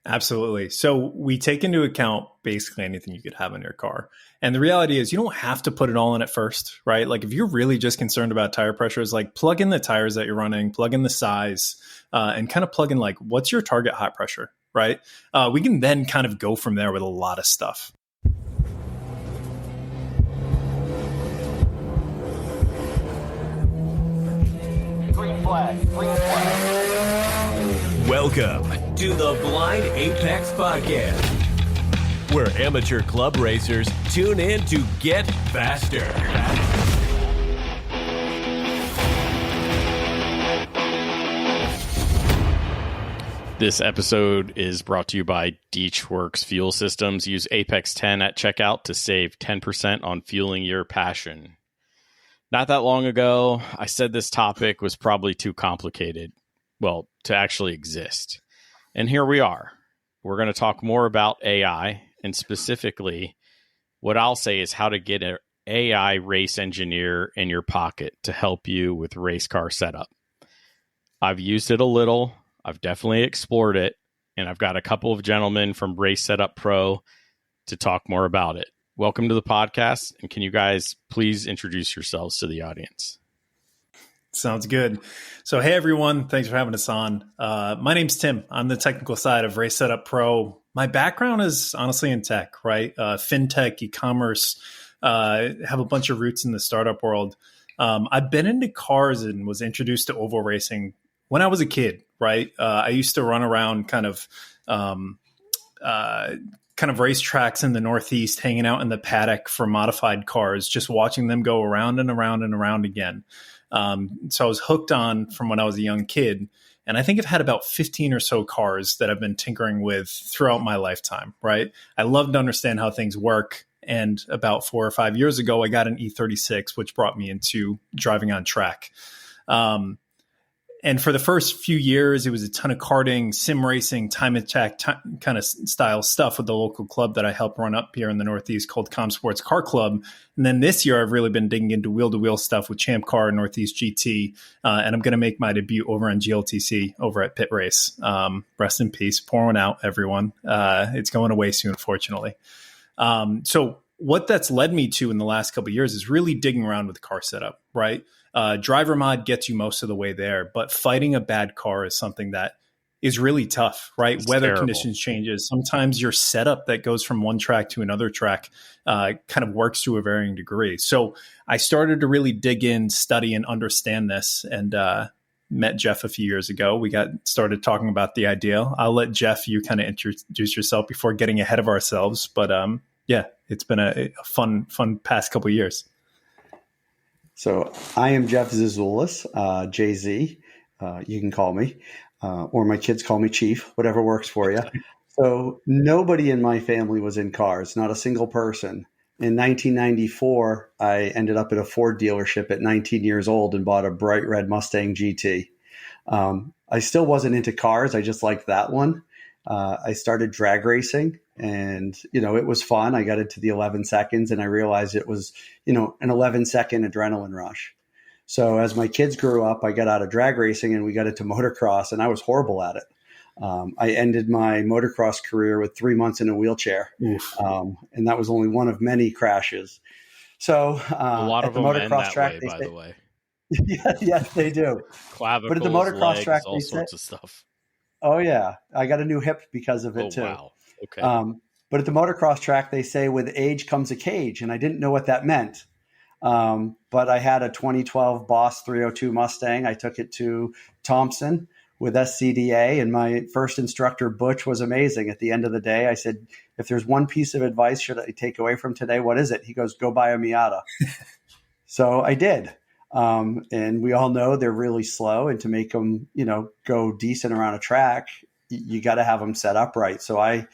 Absolutely. So we take into account basically anything you could have in your car. And the reality is you don't have to put it all in at first, right? Like if you're really just concerned about tire pressures, like plug in the tires that you're running, plug in the size, and kind of plug in like, what's your target hot pressure, right? We can then kind of go from there with a lot of stuff. Green flag, green flag. Welcome to the Blind Apex Podcast, where amateur club racers tune in to get faster. This episode is brought to you by didnt Fuel Systems. Use Apex 10 at checkout to save 10% on fueling your passion. Not that long ago, I said this topic was probably too complicated, well, to actually exist. And here we are. We're going to talk more about AI, and specifically, what I'll say is how to get an AI race engineer in your pocket to help you with race car setup. I've used it a little. I've definitely explored it, and I've got a couple of gentlemen from Race Setup Pro to talk more about it. Welcome to the podcast, and can you guys please introduce yourselves to the audience? Sounds good. So, hey, everyone. Thanks for having us on. My name's Tim. I'm the technical side of Race Setup Pro. My background is honestly in tech, right? Fintech, e-commerce, have a bunch of roots in the startup world. I've been into cars and was introduced to oval racing when I was a kid, right? I used to run around kind of racetracks in the Northeast, hanging out in the paddock for modified cars, just watching them go around and around and around again. So I was hooked on from when I was a young kid. And I think I've had about 15 or so cars that I've been tinkering with throughout my lifetime, right? I love to understand how things work. And about 4 or 5 years ago, I got an E36, which brought me into driving on track. And for the first few years, it was a ton of karting, sim racing, time attack kind of style stuff with the local club that I helped run up here in the Northeast called Com Sports Car Club. And then this year, I've really been digging into wheel-to-wheel stuff with Champ Car, Northeast GT, and I'm going to make my debut over on GLTC over at Pit Race. Rest in peace. Pour one out, everyone. It's going away soon, unfortunately. So what that's led me to in the last couple of years is really digging around with the car setup, right? Driver mod gets you most of the way there, but fighting a bad car is something that is really tough, right? It's Weather terrible. conditions changes. Sometimes your setup that goes from one track to another track kind of works to a varying degree. So I started to really dig in, study, and understand this, and met Jeff a few years ago. We got started talking about the idea. I'll let Jeff, you kind of introduce yourself before getting ahead of ourselves. But yeah, it's been a fun past couple of years. So I am Jeff Zizoulis, JZ, you can call me, or my kids call me Chief, whatever works for you. So nobody in my family was in cars, not a single person. In 1994, I ended up at a Ford dealership at 19 years old and bought a bright red Mustang GT. I still wasn't into cars. I just liked that one. I started drag racing. And, it was fun. I got into the 11 seconds and I realized it was, an 11-second adrenaline rush. So as my kids grew up, I got out of drag racing and we got into motocross and I was horrible at it. I ended my motocross career with 3 months in a wheelchair. And that was only one of many crashes. So a lot of at the them motocross end that track, way, by the way. Yes, they do. Clavicles, but at the motocross legs, track, all sorts of stuff. Oh, yeah. I got a new hip because of it, too. Wow. Okay. But at the motocross track, they say with age comes a cage. And I didn't know what that meant. But I had a 2012 Boss 302 Mustang. I took it to Thompson with SCDA. And my first instructor, Butch, was amazing. At the end of the day, I said, if there's one piece of advice should I take away from today, what is it? He goes, go buy a Miata. So I did. And we all know they're really slow. And to make them, go decent around a track, you got to have them set up right. So I'm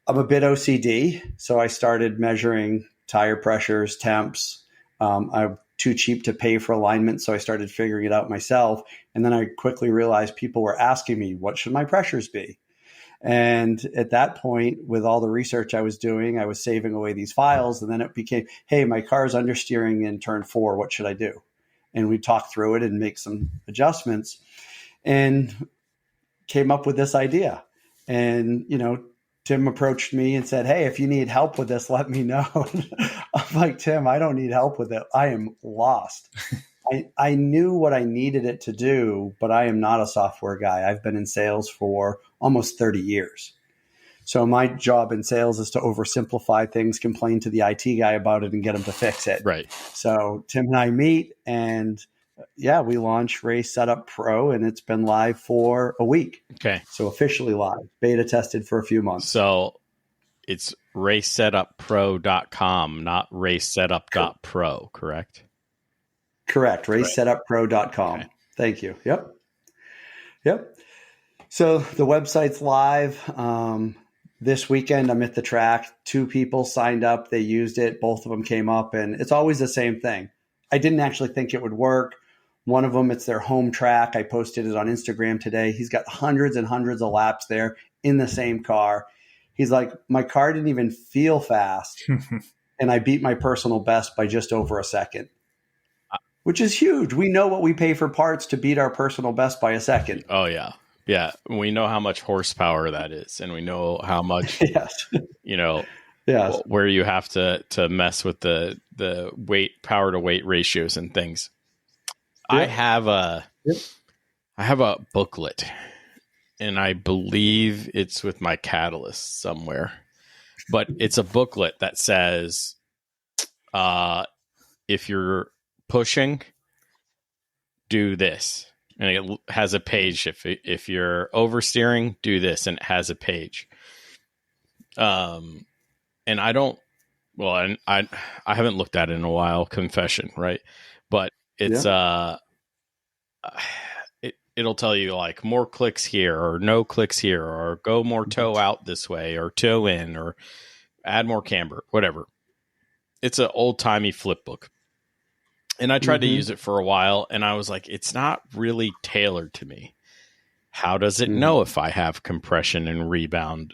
a bit OCD. So I started measuring tire pressures, temps. I'm too cheap to pay for alignment. So I started figuring it out myself. And then I quickly realized people were asking me, what should my pressures be? And at that point, with all the research I was doing, I was saving away these files. And then it became, hey, my car's understeering in turn 4. What should I do? And we talked through it and make some adjustments and came up with this idea And, Tim approached me and said, "Hey, if you need help with this, let me know." I'm like, "Tim, I don't need help with it. I am lost." I knew what I needed it to do, but I am not a software guy. I've been in sales for almost 30 years. So my job in sales is to oversimplify things, complain to the IT guy about it, and get him to fix it. Right. So Tim and I meet, and we launched Race Setup Pro, and it's been live for a week. Okay. So officially live, beta tested for a few months. So it's racesetuppro.com, not racesetup.pro, correct? Correct. Racesetuppro.com. Okay. Thank you. Yep. So the website's live. This weekend, I'm at the track. 2 people signed up. They used it. Both of them came up, and it's always the same thing. I didn't actually think it would work. One of them, it's their home track. I posted it on Instagram today. He's got hundreds and hundreds of laps there in the same car. He's like, "My car didn't even feel fast, and I beat my personal best by just over a second," which is huge. We know what we pay for parts to beat our personal best by a second. Oh, yeah. Yeah, we know how much horsepower that is, and we know how much, yes. Where you have to mess with the weight, power to weight ratios and things. Yep. I have a booklet, and I believe it's with my Catalyst somewhere, but it's a booklet that says, if you're pushing, do this. And it has a page. If you're oversteering, do this, and it has a page. And I don't. Well, and I haven't looked at it in a while. Confession, right? But it's it'll tell you like more clicks here or no clicks here, or go more toe out this way, or toe in, or add more camber, whatever. It's an old timey flip book. And I tried to use it for a while, and I was like, it's not really tailored to me. How does it know if I have compression and rebound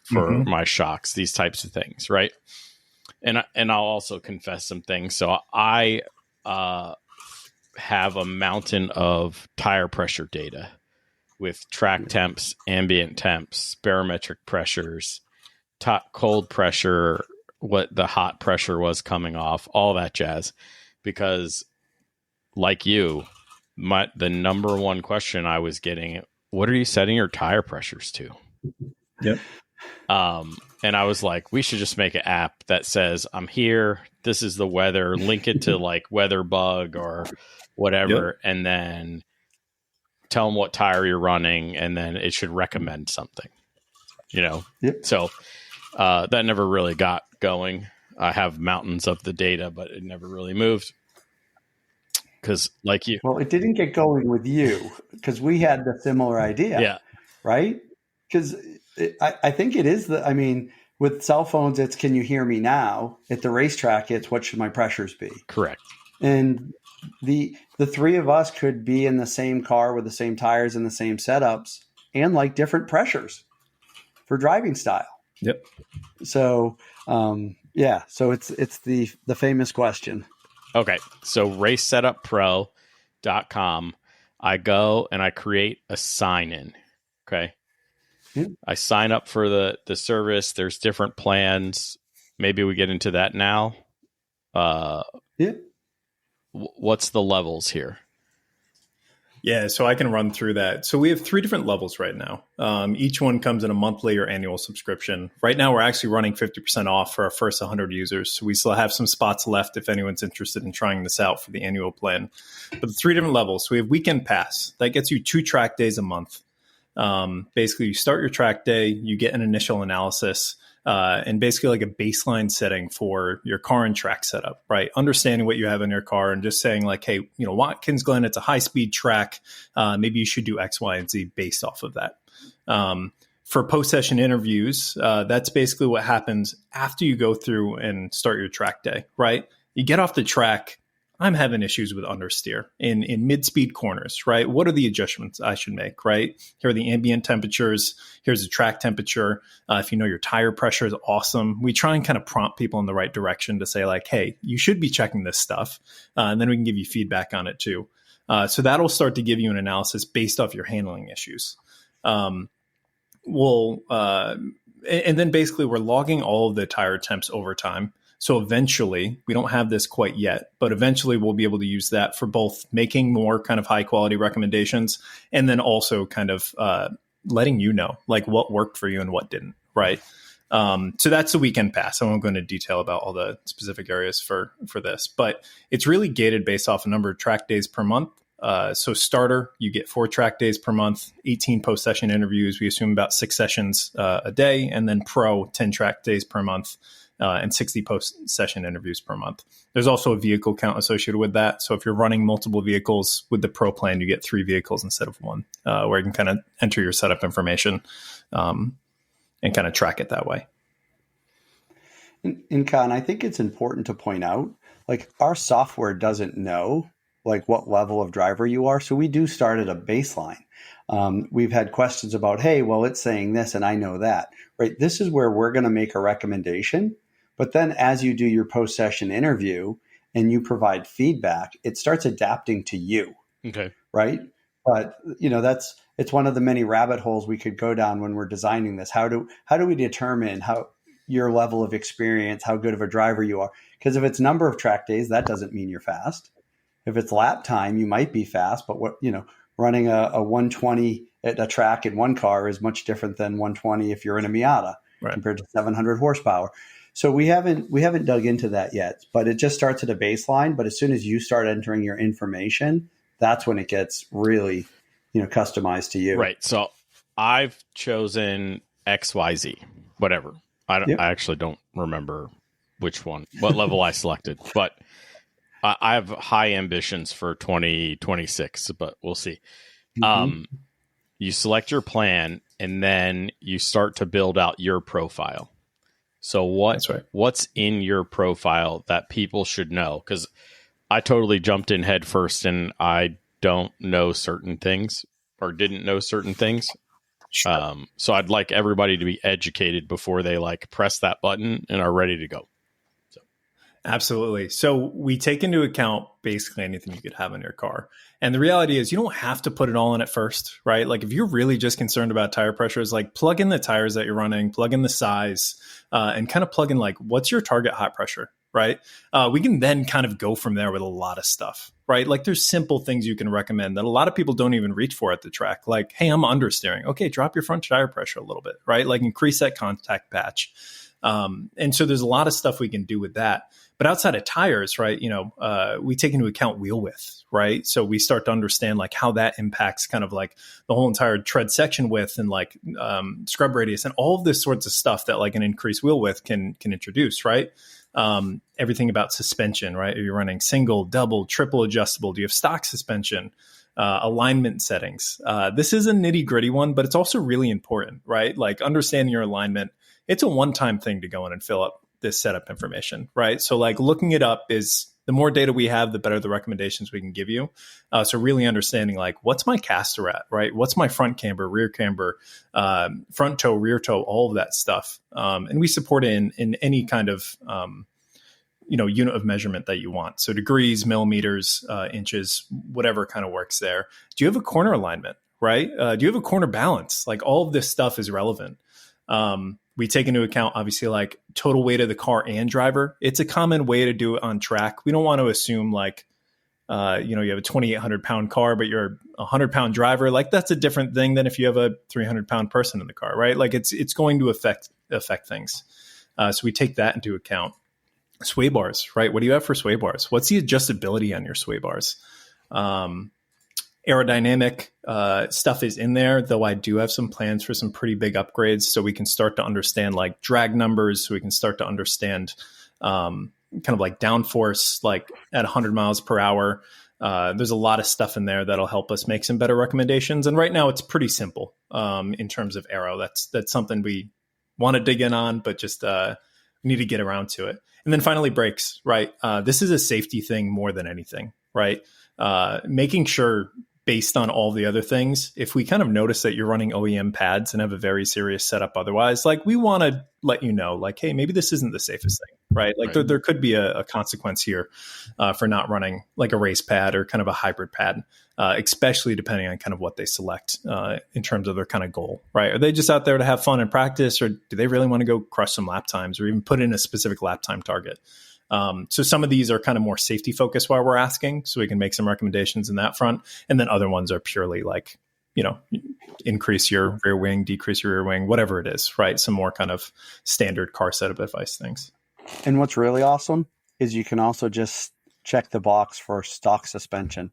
for my shocks, these types of things, right? And I'll also confess some things. So I have a mountain of tire pressure data with track temps, ambient temps, barometric pressures, top cold pressure, what the hot pressure was coming off, all that jazz. Because, like you, the number one question I was getting, what are you setting your tire pressures to? Yep. And I was like, we should just make an app that says, I'm here, this is the weather, link it to like Weatherbug or whatever, and then tell them what tire you're running, and then it should recommend something, So that never really got going. I have mountains of the data, but it never really moved. Because, like you. Well, it didn't get going with you because we had the similar idea. Yeah. Right? Because I think it is with cell phones, it's can you hear me now? At the racetrack, it's what should my pressures be? Correct. And the 3 of us could be in the same car with the same tires and the same setups and like different pressures for driving style. Yep. So, so it's the famous question. Okay. So racesetuppro.com, I go and I create a sign in. Okay. Yeah. I sign up for the service. There's different plans. Maybe we get into that now. What's the levels here? Yeah, so I can run through that. So we have 3 different levels right now. Each one comes in a monthly or annual subscription. Right now, we're actually running 50% off for our first 100 users. So we still have some spots left if anyone's interested in trying this out for the annual plan. But the 3 different levels. So we have Weekend Pass. That gets you 2 track days a month. Basically, you start your track day, you get an initial analysis, and basically like a baseline setting for your car and track setup, right? Understanding what you have in your car and just saying like, hey, Watkins Glen, it's a high speed track. Maybe you should do X, Y, and Z based off of that. For post-session interviews, that's basically what happens after you go through and start your track day, right? You get off the track. I'm having issues with understeer in mid-speed corners, right? What are the adjustments I should make, right? Here are the ambient temperatures. Here's the track temperature. If you know your tire pressure is awesome. We try and kind of prompt people in the right direction to say like, hey, you should be checking this stuff. And then we can give you feedback on it too. So that'll start to give you an analysis based off your handling issues. we'll and then basically we're logging all of the tire temps over time. So eventually, we don't have this quite yet, but eventually we'll be able to use that for both making more kind of high quality recommendations and then also kind of letting you know like what worked for you and what didn't, right? So that's the weekend pass. I won't go into detail about all the specific areas for this, but it's really gated based off a number of track days per month. So starter, you get 4 track days per month, 18 post-session interviews. We assume about 6 sessions a day, and then pro, 10 track days per month. And 60 post-session interviews per month. There's also a vehicle count associated with that. So if you're running multiple vehicles with the pro plan, you get 3 vehicles instead of 1, where you can kind of enter your setup information and kind of track it that way. In Con, I think it's important to point out, like our software doesn't know like what level of driver you are. So we do start at a baseline. We've had questions about, hey, well, it's saying this and I know that, right? This is where we're going to make a recommendation. But then as you do your post-session interview and you provide feedback, it starts adapting to you. Okay. Right. But, it's one of the many rabbit holes we could go down when we're designing this. How do we determine how your level of experience, how good of a driver you are? Because if it's number of track days, that doesn't mean you're fast. If it's lap time, you might be fast, but running a 120 at a track in one car is much different than 120 if you're in a Miata, right, compared to 700 horsepower. So we haven't dug into that yet, but it just starts at a baseline. But as soon as you start entering your information, that's when it gets really, customized to you. Right. So I've chosen XYZ, whatever. I actually don't remember what level I selected, but I have high ambitions for 2026, but we'll see. Mm-hmm. You select your plan and then you start to build out your profile. So what's in your profile that people should know? Because I totally jumped in head first and I don't know certain things or didn't know certain things. Sure. So I'd like everybody to be educated before they press that button and are ready to go. Absolutely. So we take into account basically anything you could have in your car. And the reality is you don't have to put it all in at first, right? Like if you're really just concerned about tire pressures, plug in the tires that you're running, plug in the size, and kind of plug in what's your target hot pressure, right? We can then kind of go from there with a lot of stuff, right? There's simple things you can recommend that a lot of people don't even reach for at the track. Hey, I'm understeering. Okay, drop your front tire pressure a little bit, right? Increase that contact patch. And so there's a lot of stuff we can do with that. But outside of tires, right, we take into account wheel width, right? So we start to understand how that impacts kind of the whole entire tread section width and scrub radius and all of this sorts of stuff that an increased wheel width can introduce, right? Everything about suspension, right? Are you running single, double, triple adjustable? Do you have stock suspension? Alignment settings. This is a nitty gritty one, but it's also really important, right? Understanding your alignment. It's a one-time thing to go in and fill up this setup information, right? So looking it up is the more data we have, the better the recommendations we can give you. So really understanding what's my caster at, right? What's my front camber, rear camber, front toe, rear toe, all of that stuff. And we support it in any kind of, unit of measurement that you want. So degrees, millimeters, inches, whatever kind of works there. Do you have a corner alignment, right? Do you have a corner balance? All of this stuff is relevant. We take into account, obviously, total weight of the car and driver. It's a common way to do it on track. We don't want to assume you have a 2,800 pound car, but you're a 100-pound driver. That's a different thing than if you have a 300-pound person in the car, right? It's going to affect things. So we take that into account. Sway bars, right? What do you have for sway bars? What's the adjustability on your sway bars? Aerodynamic stuff is in there, though I do have some plans for some pretty big upgrades so we can start to understand drag numbers, so we can start to understand kind of downforce at 100 miles per hour. There's a lot of stuff in there that'll help us make some better recommendations. And right now it's pretty simple in terms of aero. That's something we want to dig in on, but just need to get around to it. And then finally brakes, right? This is a safety thing more than anything, right? Making sure based on all the other things, if we kind of notice that you're running OEM pads and have a very serious setup otherwise, we want to let you know, hey, maybe this isn't the safest thing. right? Like there could be a consequence here for not running like a race pad or kind of a hybrid pad, especially depending on kind of what they select in terms of their kind of goal, right? Are they just out there to have fun and practice, or do they really want to go crush some lap times or even put in a specific lap time target? So some of these are kind of more safety focused while we're asking, so we can make some recommendations in that front. And then other ones are purely like, increase your rear wing, decrease your rear wing, whatever it is, right? Some more kind of standard car setup advice things. And what's really awesome is you can also just check the box for stock suspension,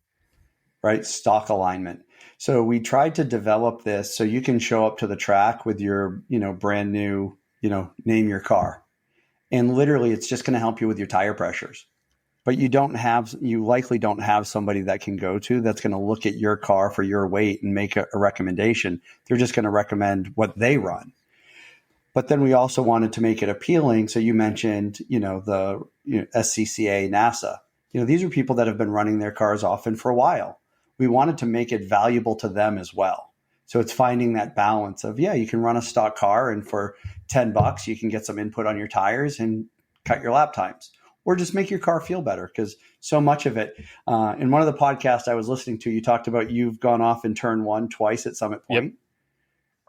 right? Stock alignment. So we tried to develop this so you can show up to the track with your, brand new, name your car. And literally it's just going to help you with your tire pressures. But you likely don't have somebody that can go to that's going to look at your car for your weight and make a recommendation. They're just going to recommend what they run. But then we also wanted to make it appealing. So you mentioned, the SCCA, NASA. These are people that have been running their cars often for a while. We wanted to make it valuable to them as well. So it's finding that balance of, you can run a stock car and for $10, you can get some input on your tires and cut your lap times. Or just make your car feel better, because so much of it, in one of the podcasts I was listening to, you talked about you've gone off in turn one twice at Summit Point,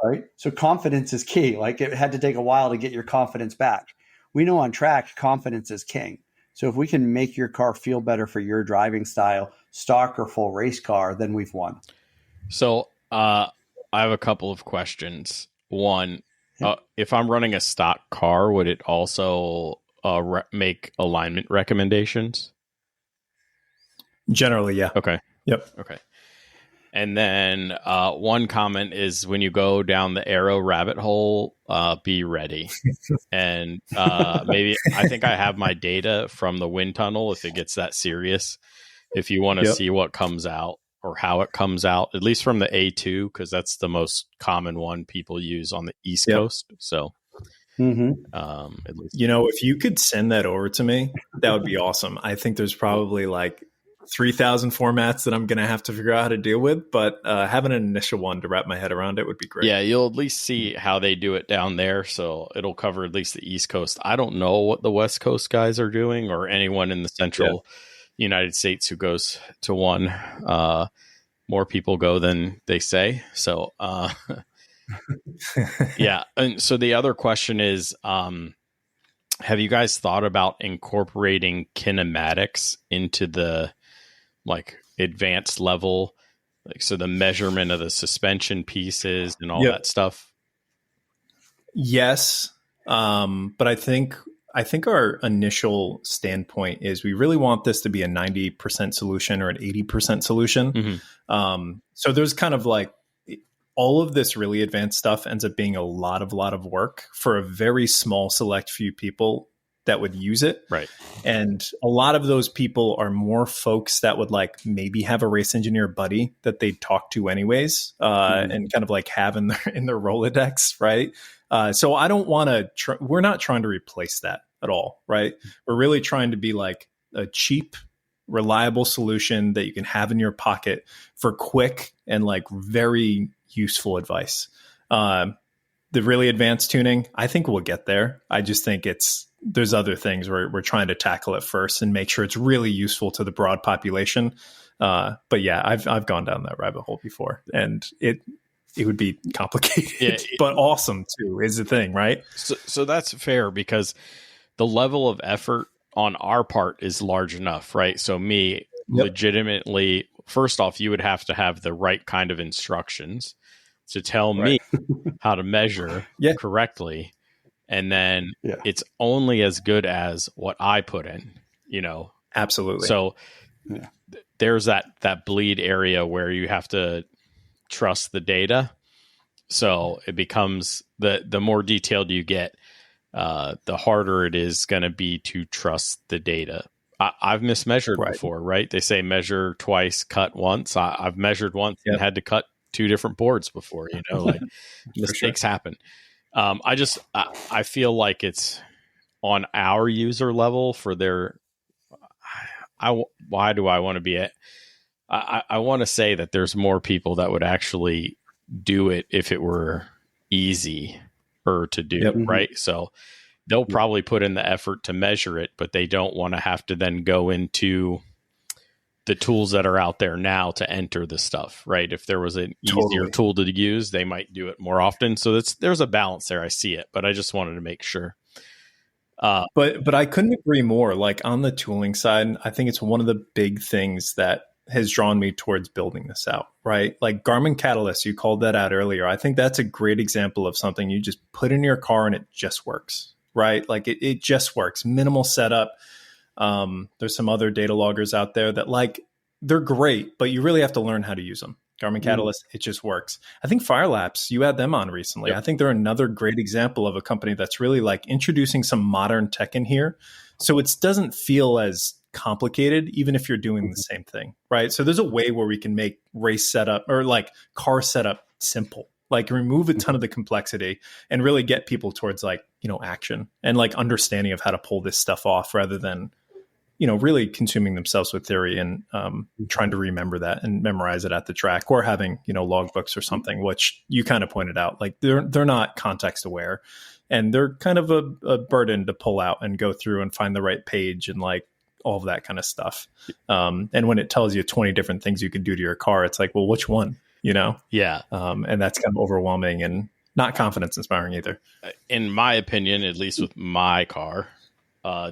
right? So confidence is key. Like it had to take a while to get your confidence back. We know on track, confidence is king. So if we can make your car feel better for your driving style, stock or full race car, then we've won. So I have a couple of questions. One, if I'm running a stock car, would it also make alignment recommendations? Generally, yeah. Okay. Yep. Okay. And then one comment is, when you go down the arrow rabbit hole, be ready. And maybe I think I have my data from the wind tunnel if it gets that serious. If you want to see what comes out or how it comes out, at least from the A2, because that's the most common one people use on the East Coast. So at least, if you could send that over to me, that would be awesome. I think there's probably like 3,000 formats that I'm going to have to figure out how to deal with, but having an initial one to wrap my head around it would be great. Yeah, you'll at least see how they do it down there. So it'll cover at least the East Coast. I don't know what the West Coast guys are doing, or anyone in the central United States who goes to one. More people go than they say. So yeah. And so the other question is, have you guys thought about incorporating kinematics into the advanced level? So the measurement of the suspension pieces and all that stuff? Yes. But I think our initial standpoint is we really want this to be a 90% solution or an 80% solution. So there's kind of all of this really advanced stuff ends up being a lot of work for a very small select few people that would use it. Right. And a lot of those people are more folks that would maybe have a race engineer buddy that they talk to anyways, and kind of have in their Rolodex. Right. So I don't want to, we're not trying to replace that at all. Right. We're really trying to be a cheap, reliable solution that you can have in your pocket for quick and very useful advice. The really advanced tuning, I think we'll get there. I just think there's other things where we're trying to tackle it first and make sure it's really useful to the broad population. But yeah, I've gone down that rabbit hole before, and it would be complicated, but awesome too is the thing, right? So that's fair, because the level of effort on our part is large enough, right? So legitimately, first off, you would have to have the right kind of instructions to tell me how to measure correctly. And then it's only as good as what I put in, Absolutely. So there's that bleed area where you have to trust the data. So it becomes the more detailed you get, the harder it is going to be to trust the data. I've mismeasured before, right? They say measure twice, cut once. I've measured once and had to cut 2 different boards before, mistakes happen. I feel like it's on our user level for their, why do I want to be it? I want to say that there's more people that would actually do it if it were easy to do, right? So they'll probably put in the effort to measure it, but they don't want to have to then go into the tools that are out there now to enter the stuff, right? If there was an easier tool to use, they might do it more often. So there's a balance there. I see it, but I just wanted to make sure. But I couldn't agree more. Like on the tooling side, I think it's one of the big things that has drawn me towards building this out, right? Like Garmin Catalyst, you called that out earlier. I think that's a great example of something you just put in your car and it just works, right? Like it just works. Minimal setup. There's some other data loggers out there that they're great, but you really have to learn how to use them. Garmin Catalyst, it just works. I think Firelapse, you had them on recently. Yep. I think they're another great example of a company that's really like introducing some modern tech in here. So it doesn't feel as complicated, even if you're doing the same thing, right? So there's a way where we can make race setup or like car setup simple, like remove a ton of the complexity and really get people towards action and like understanding of how to pull this stuff off rather than, really consuming themselves with theory and trying to remember that and memorize it at the track or having, logbooks or something, which you kind of pointed out, like they're not context aware and they're kind of a burden to pull out and go through and find the right page and like all of that kind of stuff. And when it tells you 20 different things you could do to your car, it's like, well, which one, Yeah. And that's kind of overwhelming and not confidence inspiring either. In my opinion, at least with my car,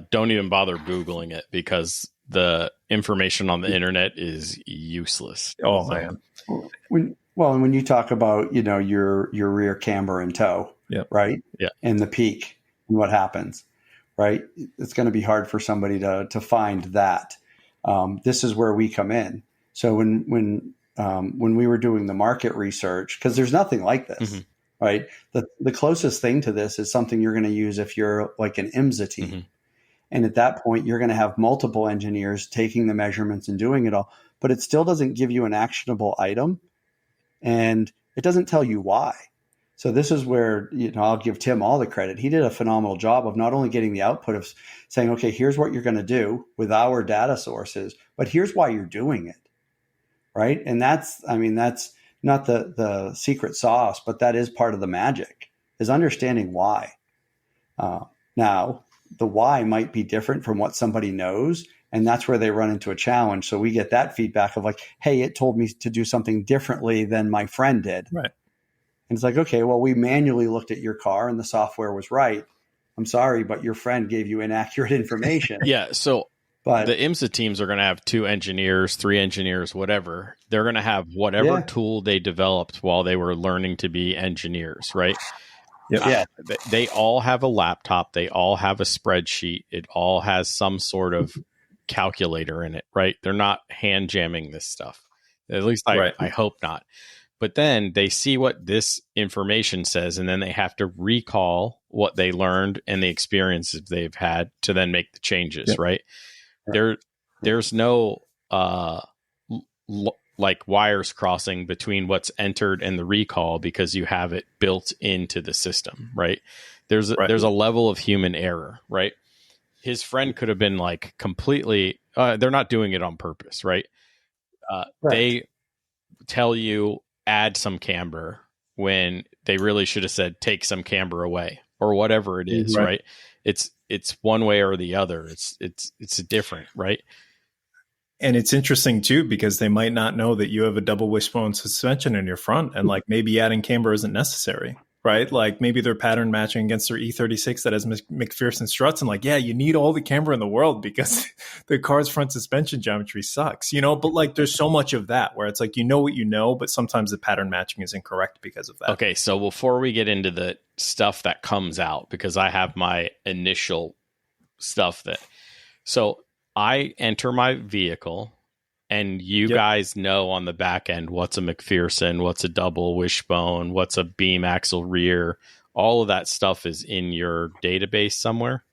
don't even bother Googling it because the information on the internet is useless. Oh, man. When you talk about, your rear camber in tow, right? Yeah. And the peak and what happens, right? It's going to be hard for somebody to find that. This is where we come in. So when we were doing the market research, because there's nothing like this, right? The closest thing to this is something you're going to use if you're like an IMSA team. And at that point, you're going to have multiple engineers taking the measurements and doing it all, but it still doesn't give you an actionable item and it doesn't tell you why. So this is where, I'll give Tim all the credit. He did a phenomenal job of not only getting the output of saying, okay, here's what you're going to do with our data sources, but here's why you're doing it. Right. And that's not the secret sauce, but that is part of the magic is understanding why. Now, the why might be different from what somebody knows. And that's where they run into a challenge. So we get that feedback of like, hey, it told me to do something differently than my friend did. Right. And it's like, okay, well, we manually looked at your car and the software was right. I'm sorry, but your friend gave you inaccurate information. Yeah. So but the IMSA teams are going to have 2 engineers, 3 engineers, whatever. They're going to have whatever tool they developed while they were learning to be engineers, right? Yep. Yeah. They all have a laptop. They all have a spreadsheet. It all has some sort of calculator in it, right? They're not hand jamming this stuff. At least I hope not. But then they see what this information says, and then they have to recall what they learned and the experiences they've had to then make the changes, right? There's no like wires crossing between what's entered and the recall because you have it built into the system, right? There's a level of human error, right? His friend could have been like completely, they're not doing it on purpose, right? They tell you add some camber when they really should have said take some camber away or whatever it is, right? It's one way or the other. It's different, right? And it's interesting too, because they might not know that you have a double wishbone suspension in your front and like maybe adding camber isn't necessary, right? Like maybe they're pattern matching against their E36 that has McPherson struts and like, yeah, you need all the camber in the world because the car's front suspension geometry sucks, but like there's so much of that where it's like, what you know, but sometimes the pattern matching is incorrect because of that. Okay. So before we get into the stuff that comes out, because I have my initial stuff so I enter my vehicle and you guys know on the back end what's a McPherson, what's a double wishbone, what's a beam axle rear. All of that stuff is in your database somewhere.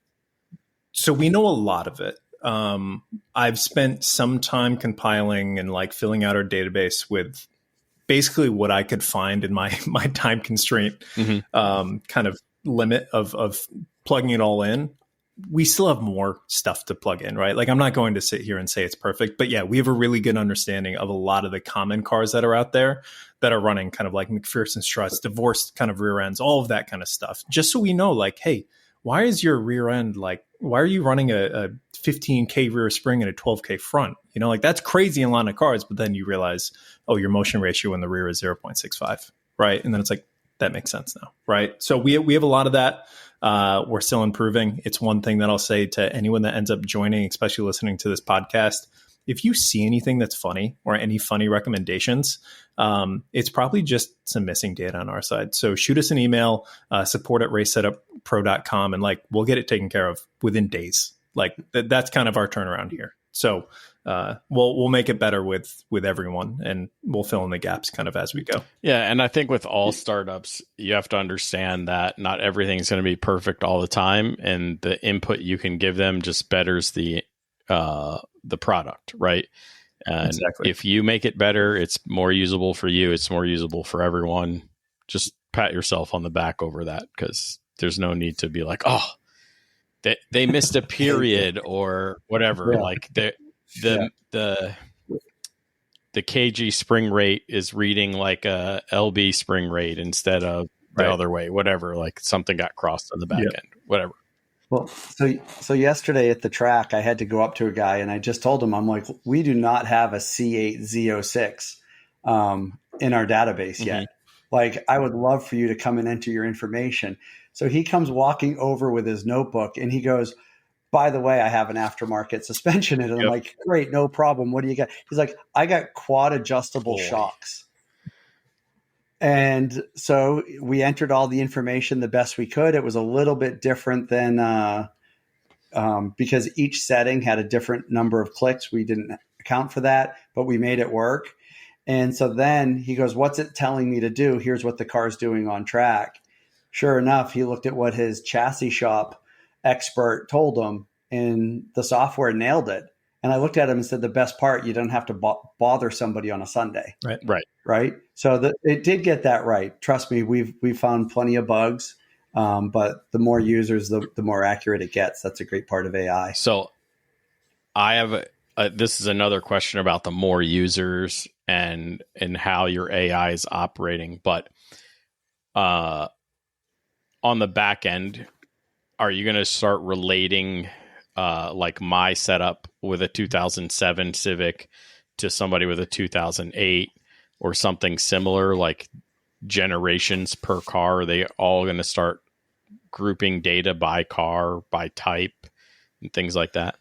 So we know a lot of it. I've spent some time compiling and like filling out our database with basically what I could find in my time constraint kind of limit of plugging it all in. We still have more stuff to plug in, right? Like I'm not going to sit here and say it's perfect, but yeah, we have a really good understanding of a lot of the common cars that are out there that are running kind of like McPherson struts, divorced kind of rear ends, all of that kind of stuff. Just so we know like, hey, why is your rear end like, why are you running a 15K rear spring and a 12K front? You know, like that's crazy in a lot of cars, but then you realize, oh, your motion ratio in the rear is 0.65, right? And then it's like, that makes sense now, right? So we have a lot of that. We're still improving. It's one thing that I'll say to anyone that ends up joining, especially listening to this podcast. If you see anything that's funny or any funny recommendations, it's probably just some missing data on our side. So shoot us an email, support@racesetuppro.com, and like we'll get it taken care of within days. Like that's kind of our turnaround here. So we'll make it better with everyone, and we'll fill in the gaps kind of as we go. Yeah, and I think with all startups, you have to understand that not everything's going to be perfect all the time, and the input you can give them just betters the product, right? And exactly. If you make it better, it's more usable for you. It's more usable for everyone. Just pat yourself on the back over that, because there's no need to be like, oh, they missed a period or whatever. Yeah. Like the KG spring rate is reading like a LB spring rate instead of the other way, whatever, like something got crossed on the back end, whatever. Well, so yesterday at the track, I had to go up to a guy and I just told him, I'm like, we do not have a C8Z06 in our database yet. Like, I would love for you to come and enter your information. So he comes walking over with his notebook and he goes, by the way, I have an aftermarket suspension in it. I'm like, great, no problem. What do you got? He's like, I got quad adjustable shocks. And so we entered all the information the best we could. It was a little bit different than because each setting had a different number of clicks. We didn't account for that, but we made it work. And so then he goes, what's it telling me to do? Here's what the car's doing on track. Sure enough, he looked at what his chassis shop expert told him, and the software nailed it. And I looked at him and said, the best part, you don't have to bother somebody on a Sunday. Right. So it did get that right. Trust me, we've found plenty of bugs, but the more users, the more accurate it gets. That's a great part of AI. So I have this is another question about the more users and how your AI is operating. But on the back end, are you going to start relating like my setup with a 2007 Civic to somebody with a 2008 or something similar, like generations per car? Are they all going to start grouping data by car, by type, and things like that?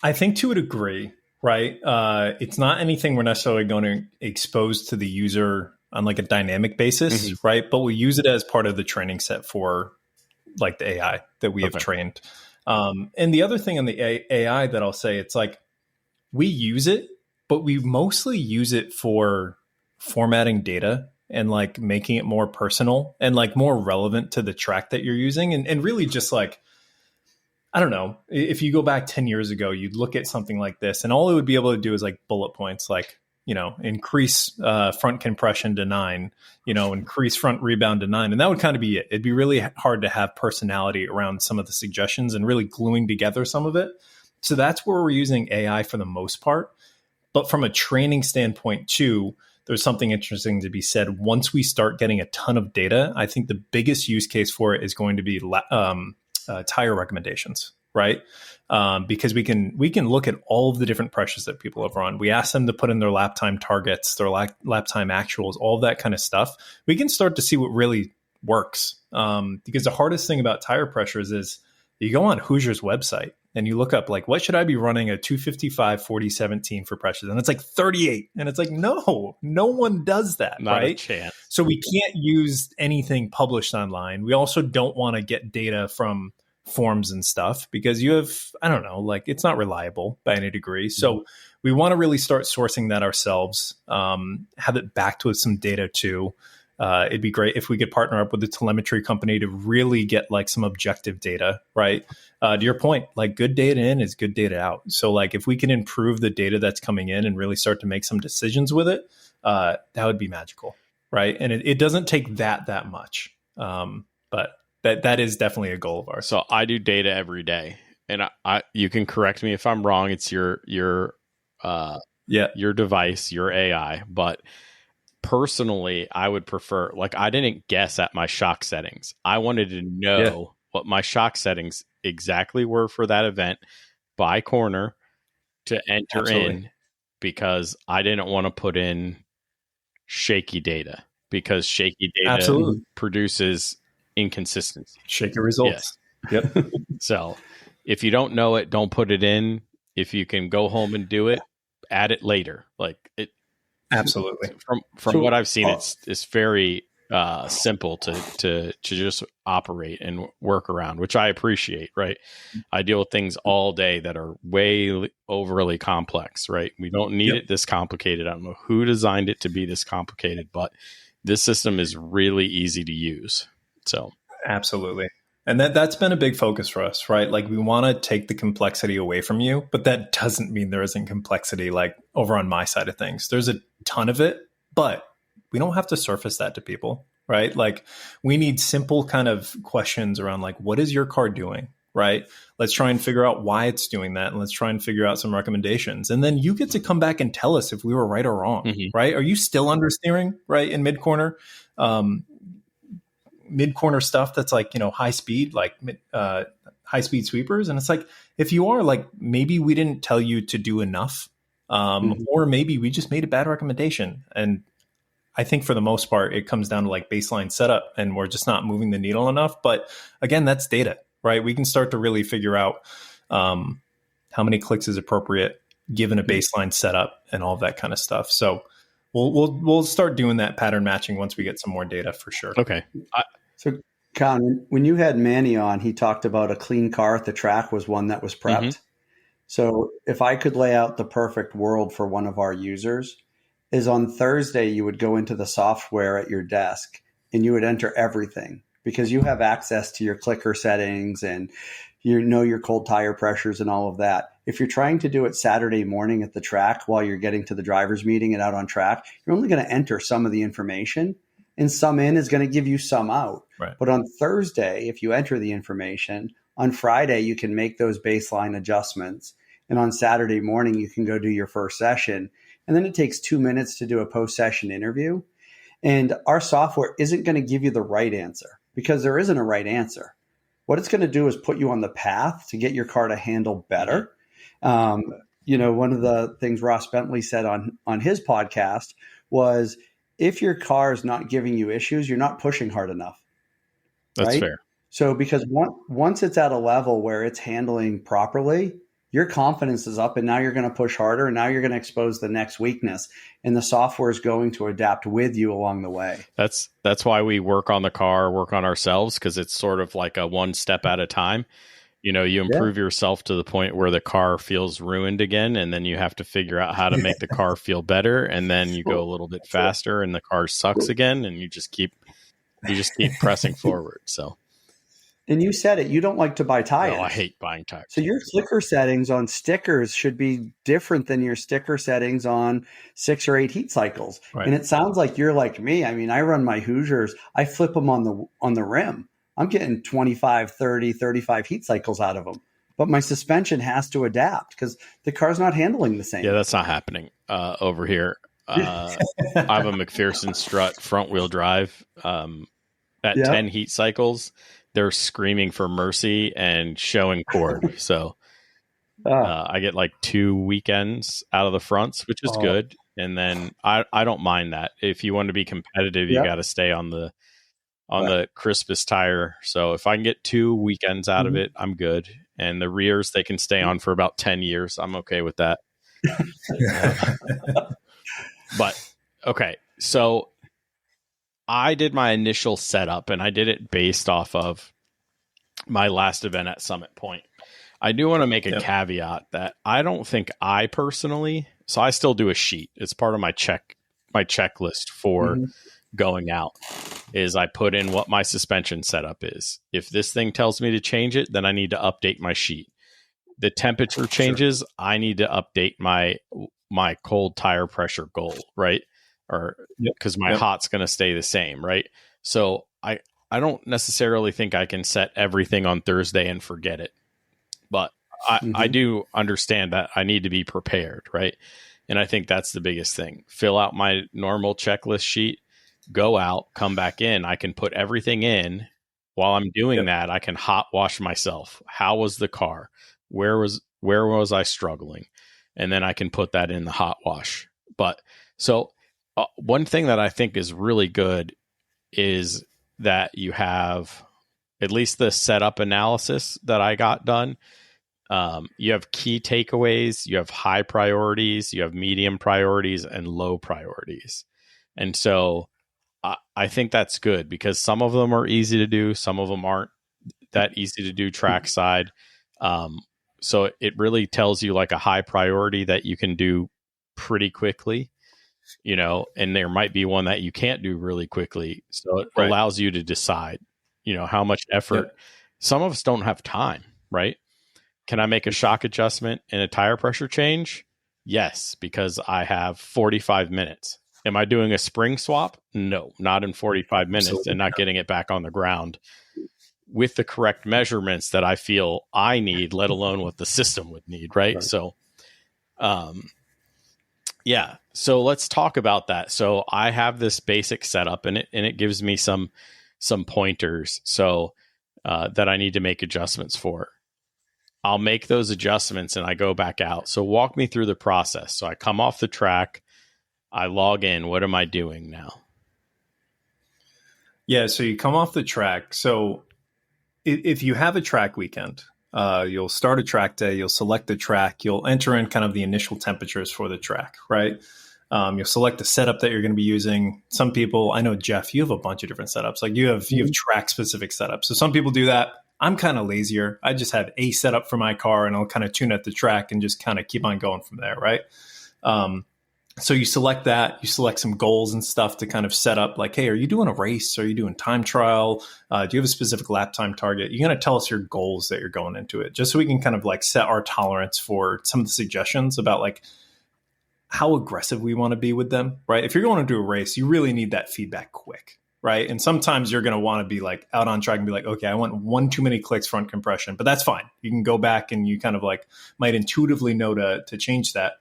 I think to a degree, right? It's not anything we're necessarily going to expose to the user on like a dynamic basis, right? But we use it as part of the training set for like the AI that we have trained. And the other thing on the AI that I'll say, it's like we use it, but we mostly use it for formatting data and like making it more personal and like more relevant to the track that you're using. And really just like, I don't know, if you go back 10 years ago, you'd look at something like this and all it would be able to do is like bullet points, like, you know, increase front compression to 9, you know, increase front rebound to 9. And that would kind of be it. It'd be really hard to have personality around some of the suggestions and really gluing together some of it. So that's where we're using AI for the most part. But from a training standpoint too, there's something interesting to be said. Once we start getting a ton of data, I think the biggest use case for it is going to be tire recommendations, right? Because we can look at all of the different pressures that people have run. We ask them to put in their lap time targets, their lap time actuals, all of that kind of stuff. We can start to see what really works. Because the hardest thing about tire pressures is you go on Hoosier's website and you look up like, what should I be running a 255 4017 for pressures? And it's like 38. And it's like, no one does that. Not right? a chance. So we can't use anything published online. We also don't want to get data from forms and stuff because you have, I don't know, like it's not reliable by any degree. So we want to really start sourcing that ourselves, have it backed with some data too. It'd be great if we could partner up with a telemetry company to really get like some objective data, right? To your point, like good data in is good data out. So like if we can improve the data that's coming in and really start to make some decisions with it, that would be magical, right? And it doesn't take that much, but that is definitely a goal of ours. So I do data every day, and I you can correct me if I'm wrong. It's your device, your AI, but personally, I would prefer, like, I didn't guess at my shock settings. I wanted to know what my shock settings exactly were for that event by corner to enter Absolutely. in, because I didn't want to put in shaky data, because shaky data Absolutely. produces inconsistency. Shaky results. Yes. Yep. So if you don't know it, don't put it in. If you can go home and do it, add it later. Like it, Absolutely. from So, what I've seen, it's very simple to just operate and work around, which I appreciate. Right, I deal with things all day that are way overly complex. Right, we don't need Yep. it this complicated. I don't know who designed it to be this complicated, but this system is really easy to use. So Absolutely. And that's been a big focus for us, right? Like we want to take the complexity away from you, but that doesn't mean there isn't complexity like over on my side of things. There's a ton of it, but we don't have to surface that to people, right? Like we need simple kind of questions around like, what is your car doing? Right? Let's try and figure out why it's doing that. And let's try and figure out some recommendations. And then you get to come back and tell us if we were right or wrong, right? Are you still understeering, right? In mid-corner? Mid-corner stuff that's like, high speed, like high speed sweepers. And it's like, if you are, like, maybe we didn't tell you to do enough, or maybe we just made a bad recommendation. And I think for the most part, it comes down to like baseline setup and we're just not moving the needle enough. But again, that's data, right? We can start to really figure out how many clicks is appropriate given a baseline setup and all of that kind of stuff. So we'll start doing that pattern matching once we get some more data for sure. Okay. So, Con, when you had Manny on, he talked about a clean car at the track was one that was prepped. So if I could lay out the perfect world for one of our users, is on Thursday, you would go into the software at your desk and you would enter everything because you have access to your clicker settings and you know your cold tire pressures and all of that. If you're trying to do it Saturday morning at the track while you're getting to the driver's meeting and out on track, you're only going to enter some of the information. And some in is going to give you some out. Right. But on Thursday, if you enter the information, on Friday, you can make those baseline adjustments. And on Saturday morning, you can go do your first session. And then it takes 2 minutes to do a post-session interview. And our software isn't going to give you the right answer because there isn't a right answer. What it's going to do is put you on the path to get your car to handle better. One of the things Ross Bentley said on his podcast was, if your car is not giving you issues, you're not pushing hard enough. That's right? fair. So because once it's at a level where it's handling properly, your confidence is up and now you're going to push harder and now you're going to expose the next weakness and the software is going to adapt with you along the way. That's why we work on the car, work on ourselves, because it's sort of like a one step at a time. You improve yourself to the point where the car feels ruined again, and then you have to figure out how to make the car feel better, and then you go a little bit faster, and the car sucks again, and you just keep pressing forward. So, and you said it, you don't like to buy tires. No, I hate buying tires. So your clicker settings on stickers should be different than your sticker settings on 6 or 8 heat cycles. Right. And it sounds like you're like me. I mean, I run my Hoosiers, I flip them on the rim. I'm getting 25, 30, 35 heat cycles out of them. But my suspension has to adapt because the car's not handling the same. Yeah, that's not happening over here. I have a McPherson strut front wheel drive. At 10 heat cycles, they're screaming for mercy and showing cord. So I get like 2 weekends out of the fronts, which is good. And then I don't mind that. If you want to be competitive, you got to stay on the crispest tire. So if I can get 2 weekends out of it, I'm good. And the rears, they can stay on for about 10 years. I'm okay with that. But okay. So I did my initial setup and I did it based off of my last event at Summit Point. I do want to make a caveat that I don't think I personally, so I still do a sheet. It's part of my checklist for going out, is I put in what my suspension setup is. If this thing tells me to change it, then I need to update my sheet. The temperature changes, I need to update my cold tire pressure goal, right? Or because my hot's going to stay the same, right? So I don't necessarily think I can set everything on Thursday and forget it. But I do understand that I need to be prepared, right? And I think that's the biggest thing. Fill out my normal checklist sheet, go out, come back in. I can put everything in while I'm doing that, I can hot wash myself. How was the car? Where was I struggling? And then I can put that in the hot wash. But so one thing that I think is really good is that you have at least the setup analysis that I got done. You have key takeaways, you have high priorities, you have medium priorities, and low priorities. And so I think that's good because some of them are easy to do, some of them aren't that easy to do trackside. So it really tells you like a high priority that you can do pretty quickly, and there might be one that you can't do really quickly. So it allows you to decide, how much effort. Some of us don't have time, right? Can I make a shock adjustment and a tire pressure change? Yes, because I have 45 minutes. Am I doing a spring swap? No, not in 45 minutes. Absolutely. And not getting it back on the ground with the correct measurements that I feel I need, let alone what the system would need. Right. So, yeah. So let's talk about that. So I have this basic setup and it gives me some pointers. So, that I need to make adjustments for. I'll make those adjustments and I go back out. So walk me through the process. So I come off the track, I log in. What am I doing now? Yeah, so you come off the track. So if you have a track weekend, you'll start a track day, you'll select the track, you'll enter in kind of the initial temperatures for the track, right? You'll select the setup that you're going to be using. Some people, I know, Jeff, you have a bunch of different setups. Like you have track specific setups. So some people do that. I'm kind of lazier. I just have a setup for my car and I'll kind of tune at the track and just kind of keep on going from there, right? So you select that, you select some goals and stuff to kind of set up like, hey, are you doing a race? Are you doing time trial? Do you have a specific lap time target? You're going to tell us your goals that you're going into it, just so we can kind of like set our tolerance for some of the suggestions about like how aggressive we want to be with them, right? If you're going to do a race, you really need that feedback quick, right? And sometimes you're going to want to be like out on track and be like, okay, I want one too many clicks front compression, but that's fine. You can go back and you kind of like might intuitively know to change that.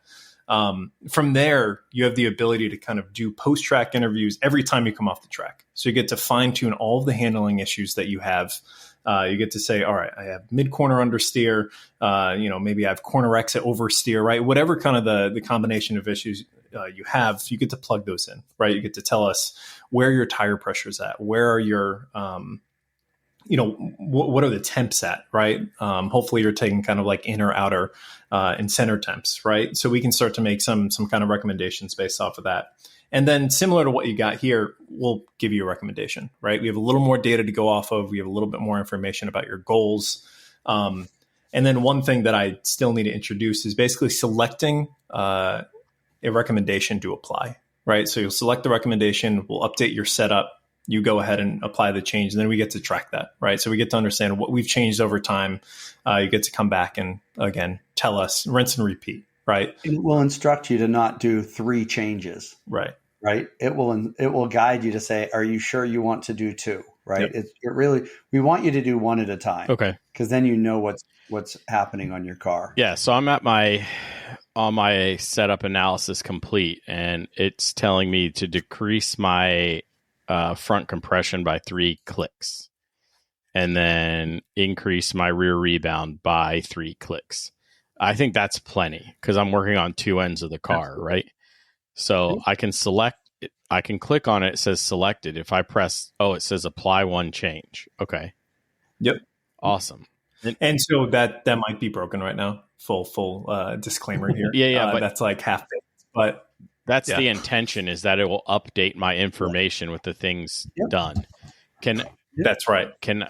From there, you have the ability to kind of do post-track interviews every time you come off the track. So you get to fine tune all of the handling issues that you have. You get to say, all right, I have mid-corner understeer, maybe I have corner exit oversteer, right? Whatever kind of the combination of issues you have, you get to plug those in, right? You get to tell us where your tire pressure is at, where are your, what are the temps at, right? Hopefully you're taking kind of like inner, outer, and center temps, right? So we can start to make some kind of recommendations based off of that. And then similar to what you got here, we'll give you a recommendation, right? We have a little more data to go off of. We have a little bit more information about your goals. And then one thing that I still need to introduce is basically selecting a recommendation to apply, right? So you'll select the recommendation, we'll update your setup, you go ahead and apply the change, and then we get to track that, right? So we get to understand what we've changed over time. You get to come back and, again, tell us, rinse and repeat, right? It will instruct you to not do 3 changes. Right. Right. It will guide you to say, are you sure you want to do 2? Right. Yep. It really, we want you to do 1 at a time. Okay. Because then you know what's happening on your car. Yeah. So I'm at my setup analysis complete, and it's telling me to decrease my front compression by 3 clicks and then increase my rear rebound by 3 clicks. I think that's plenty because I'm working on 2 ends of the car, absolutely, right? So I can select it. I can click on it. It says selected. If I press, it says apply 1 change. Okay. Yep. Awesome. And so that might be broken right now. Full disclaimer here. Yeah. But that's like half baked. But that's the intention, is that it will update my information with the things done. That's right. Can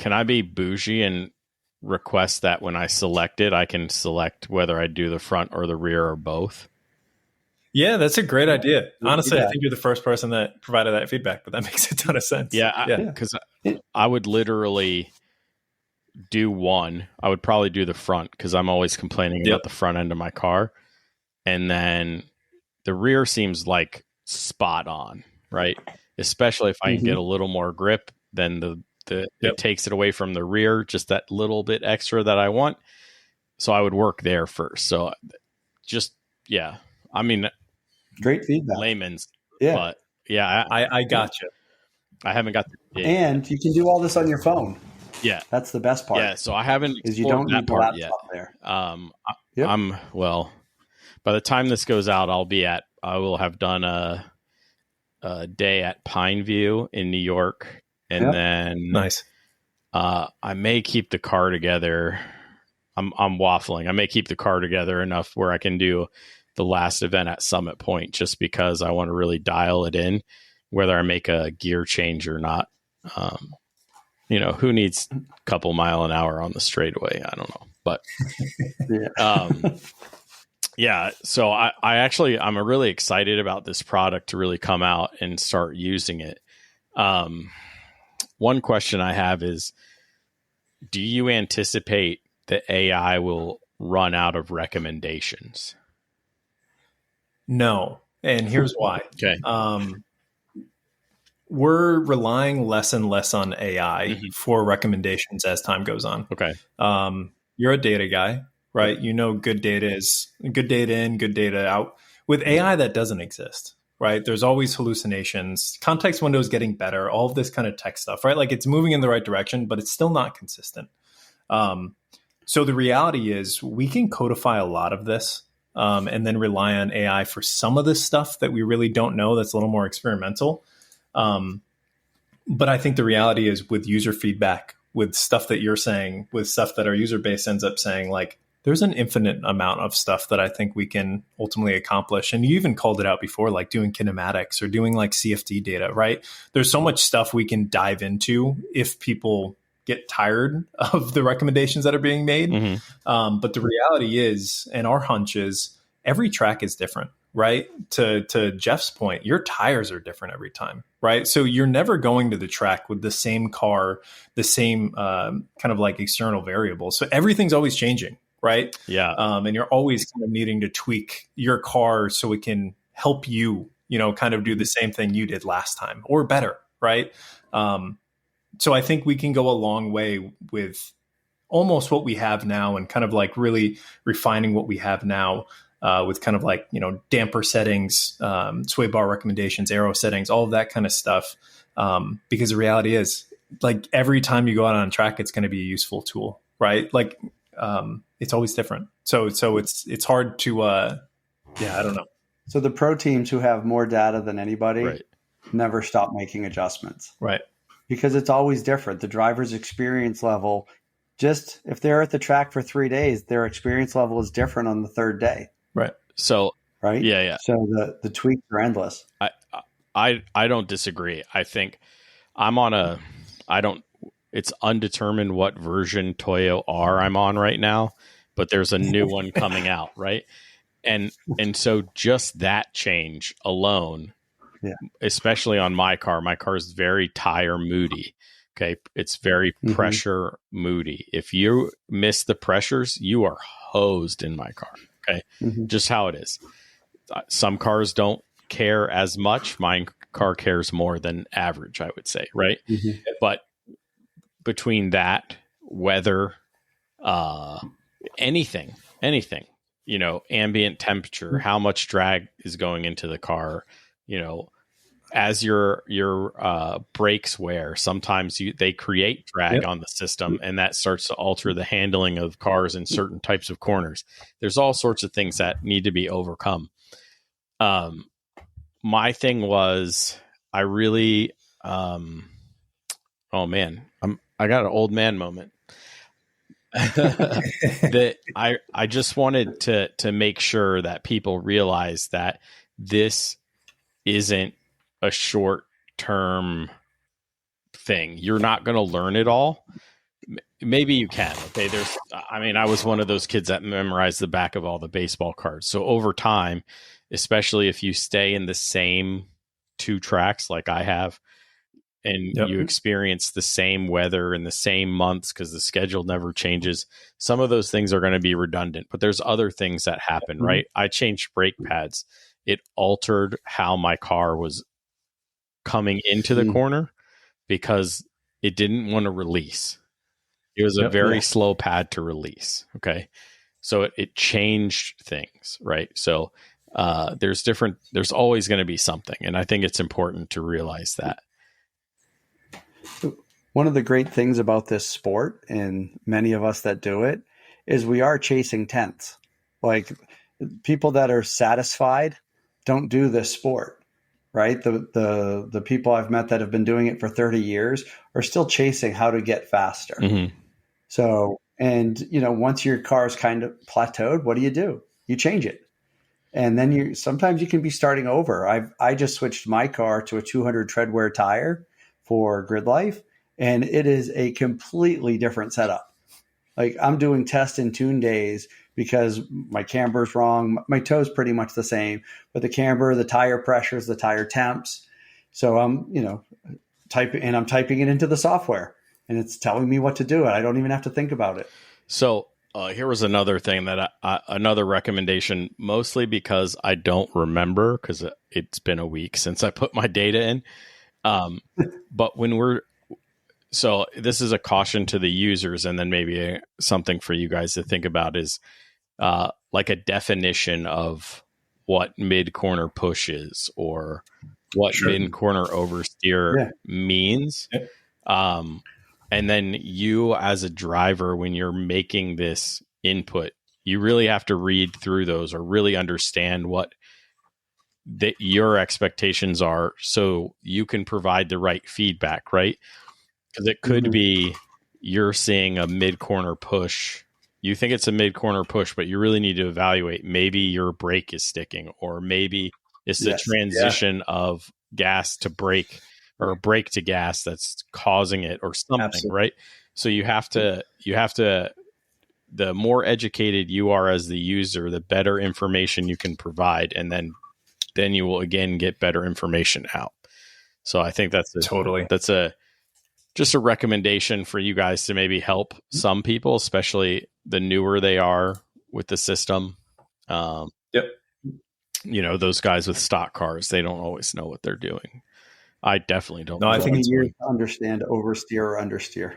I be bougie and request that when I select it, I can select whether I do the front or the rear or both? Yeah, that's a great idea. Honestly, I think you're the first person that provided that feedback, but that makes a ton of sense. Yeah, because I would literally do 1. I would probably do the front because I'm always complaining about the front end of my car. And then the rear seems like spot on, right? Especially if I can get a little more grip, then it takes it away from the rear, just that little bit extra that I want. So I would work there first. So I mean, great feedback. Layman's, but I got you. I haven't got the And you can do all this on your phone. Yeah. That's the best part. Yeah. So I haven't is you explored don't need that the part laptop yet. there. Yep. By the time this goes out, I will have done a day at Pineview in New York. And then Nice. I may keep the car together. I'm waffling. I may keep the car together enough where I can do the last event at Summit Point, just because I want to really dial it in, whether I make a gear change or not. Who needs a couple mile an hour on the straightaway? I don't know, but yeah. So I'm really excited about this product to really come out and start using it. One question I have is, do you anticipate that AI will run out of recommendations? No. And here's why. Okay. We're relying less and less on AI for recommendations as time goes on. Okay. You're a data guy, right? You know, good data is good data in, good data out. With AI, that doesn't exist, right? There's always hallucinations. Context windows getting better, all of this kind of tech stuff, right? Like it's moving in the right direction, but it's still not consistent. So the reality is we can codify a lot of this and then rely on AI for some of this stuff that we really don't know that's a little more experimental. But I think the reality is with user feedback, with stuff that you're saying, with stuff that our user base ends up saying, like there's an infinite amount of stuff that I think we can ultimately accomplish. And you even called it out before, like doing kinematics or doing like CFD data, right? There's so much stuff we can dive into if people get tired of the recommendations that are being made. But the reality is, and our hunch is, every track is different, right? To Jeff's point, your tires are different every time, right? So you're never going to the track with the same car, the same kind of like external variables. So everything's always changing, right? Yeah. And you're always kind of needing to tweak your car so it can help you, kind of do the same thing you did last time or better, right? So I think we can go a long way with almost what we have now and kind of like really refining what we have now with kind of like, damper settings, sway bar recommendations, aero settings, all of that kind of stuff. Because the reality is, like every time you go out on track, it's going to be a useful tool, right? Like it's always different. So it's hard to, I don't know. So the pro teams who have more data than anybody never stop making adjustments. Right. Because it's always different. The driver's experience level, just if they're at the track for 3 days, their experience level is different on the third day. Right. So, right. Yeah. So the tweaks are endless. I don't disagree. I think it's undetermined what version Toyo R I'm on right now, but there's a new one coming out. Right. And so just that change alone, especially on my car is very tire moody. Okay. It's very pressure moody. If you miss the pressures, you are hosed in my car. Okay. Just how it is. Some cars don't care as much. My car cares more than average, I would say. Right. But between that, weather, anything, ambient temperature, how much drag is going into the car, as your brakes wear, sometimes they create drag on the system, and that starts to alter the handling of cars in certain types of corners. There's all sorts of things that need to be overcome. My thing was, I really, oh man, I got an old man moment. That I just wanted to make sure that people realize that this isn't a short-term thing. You're not going to learn it all. Maybe you can. Okay. I was one of those kids that memorized the back of all the baseball cards. So over time, especially if you stay in the same 2 tracks like I have, and you experience the same weather in the same months because the schedule never changes, some of those things are going to be redundant, but there's other things that happen, right? I changed brake pads. It altered how my car was coming into the corner because it didn't want to release. It was a very slow pad to release. Okay. So it changed things, right? So there's always going to be something. And I think it's important to realize that. One of the great things about this sport, and many of us that do it, is we are chasing tenths. Like people that are satisfied don't do this sport, right? The people I've met that have been doing it for 30 years are still chasing how to get faster. Mm-hmm. So, and once your car is kind of plateaued, what do? You change it. And then sometimes you can be starting over. I just switched my car to a 200 treadwear tire for grid life, and it is a completely different setup. Like I'm doing test and tune days because my camber's wrong. My toe's pretty much the same, but the camber, the tire pressures, the tire temps. So I'm typing it into the software, and it's telling me what to do, and I don't even have to think about it. So here was another thing that another recommendation, mostly because I don't remember because it's been a week since I put my data in. But so this is a caution to the users, and then maybe something for you guys to think about is like a definition of what mid-corner push is or what mid-corner oversteer means. Yep. And then you as a driver, when you're making this input, you really have to read through those or really understand what your expectations are so you can provide the right feedback, right? Because it could be you're seeing a mid-corner push. You think it's a mid-corner push, but you really need to evaluate. Maybe your brake is sticking, or maybe it's the transition of gas to brake or brake to gas that's causing it or something. Absolutely. Right? So you have to, the more educated you are as the user, the better information you can provide. And then you will again get better information out. So I think that's just a recommendation for you guys to maybe help some people, especially the newer they are with the system. Those guys with stock cars, they don't always know what they're doing. I definitely don't. No, I think it's years to understand oversteer or understeer.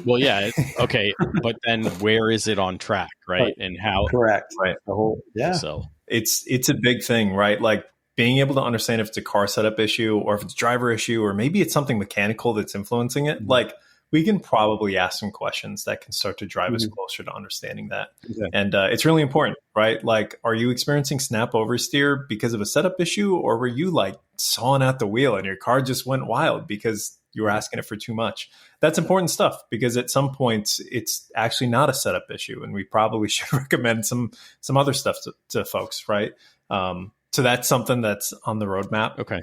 Well, yeah. Okay. But then where is it on track? Right. And how? Correct. Right. The whole, So it's a big thing, right? Like being able to understand if it's a car setup issue or if it's a driver issue, or maybe it's something mechanical that's influencing it. Like we can probably ask some questions that can start to drive us closer to understanding that. Yeah. And it's really important, right? Like, are you experiencing snap oversteer because of a setup issue, or were you like sawing at the wheel and your car just went wild because you were asking it for too much? That's important stuff, because at some point it's actually not a setup issue, and we probably should recommend some other stuff to folks, right? So that's something that's on the roadmap. Okay.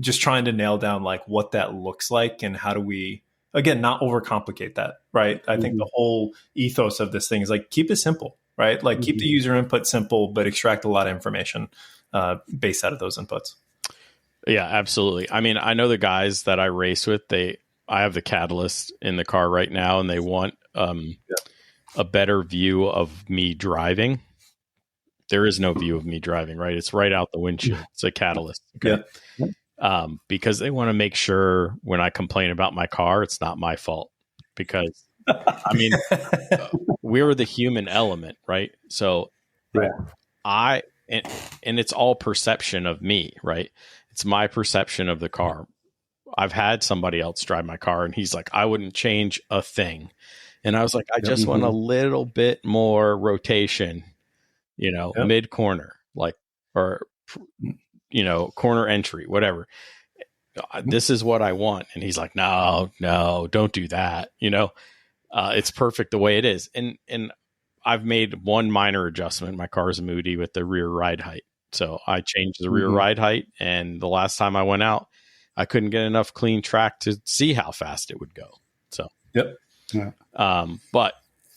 Just trying to nail down like what that looks like and how do we, again, not overcomplicate that, right? I think the whole ethos of this thing is like, keep it simple, right? Like keep the user input simple, but extract a lot of information based out of those inputs. Yeah, absolutely. I mean, I know the guys that I race with, I have the Catalyst in the car right now, and they want a better view of me driving. There is no view of me driving, right? It's right out the windshield. It's a Catalyst. Okay. Yeah. Because they want to make sure when I complain about my car, it's not my fault. Because, I mean, we're the human element, right? So and it's all perception of me, right? It's my perception of the car. I've had somebody else drive my car, and he's like, I wouldn't change a thing. And I was like, I just want a little bit more rotation, mid corner, or corner entry, whatever. This is what I want. And he's like, no, don't do that. It's perfect the way it is. And I've made one minor adjustment. My car's moody with the rear ride height. So I changed the rear ride height. And the last time I went out, I couldn't get enough clean track to see how fast it would go. So, but